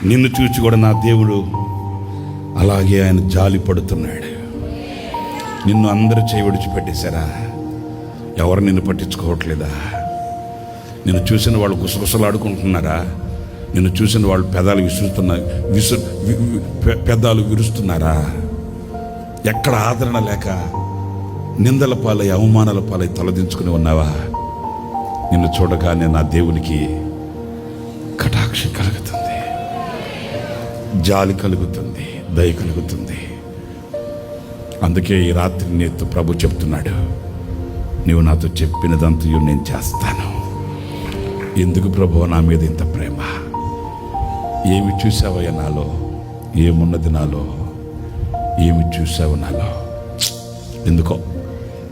నిన్ను చూసి కూడా నా దేవుడు అలాగే ఆయన జాలి పడుతున్నాడు. నిన్ను అందరూ విడిచిపెట్టేశారా? ఎవరు నిన్ను పట్టించుకోవట్లేదా? నిన్ను చూసిన వాళ్ళు గుసగుసలాడుకుంటున్నారా? నిన్ను చూసిన వాళ్ళు పెదాలు విరుస్తున్నారా? ఎక్కడ ఆదరణ లేక నిందల పాలై అవమానాల పాలై తలదించుకుని ఉన్నావా? నిన్ను చూడగానే నా దేవునికి కటాక్షం కలుగుతుంది, జాలి కలుగుతుంది, దయ కలుగుతుంది. అందుకే ఈ రాత్రి నీతో ప్రభు చెప్తున్నాడు, నీవు నాతో చెప్పినదంతయు నేను చేస్తాను. ఎందుకు ప్రభు నా మీద ఇంత ప్రేమ? ఏమి చూసావయ్యా నాలో? ఏమున్నది నాలో? ఏమి చూసావు నాలో? ఎందుకో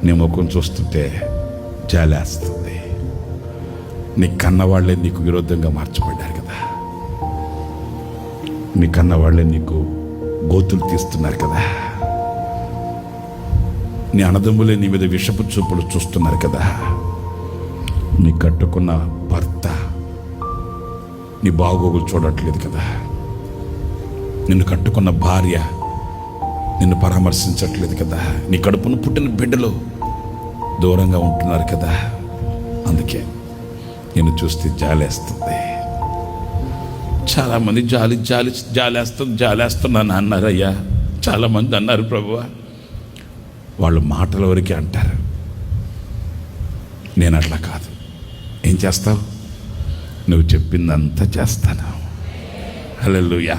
నీ ముఖం చూస్తుంటే జాలేస్తుంది. నీ కన్నవాళ్లే నీకు విరోధంగా మార్చబడ్డారు కదా. నీ కన్నవాళ్లే నీకు గోతులు తీస్తున్నారు కదా. నీ అన్నదమ్ములే నీ మీద విషపు చూపులు చూస్తున్నారు కదా. నీ కట్టుకున్న భర్త నీ బాగోగులు చూడట్లేదు కదా. నిన్ను కట్టుకున్న భార్య నిన్ను పరామర్శించట్లేదు కదా. నీ కడుపును పుట్టిన బిడ్డలు దూరంగా ఉంటున్నారు కదా. అందుకే నిన్ను చూస్తే జాలేస్తుంది. చాలామంది జాలేస్తున్నాను అన్నారయ్యా. చాలామంది అన్నారు ప్రభువా. వాళ్ళు మాటల వరకే అంటారు. నేను అట్లా కాదు. ఏం చేస్తావు? నువ్వు చెప్పిందంతా చేస్తాను. హల్లెలూయా.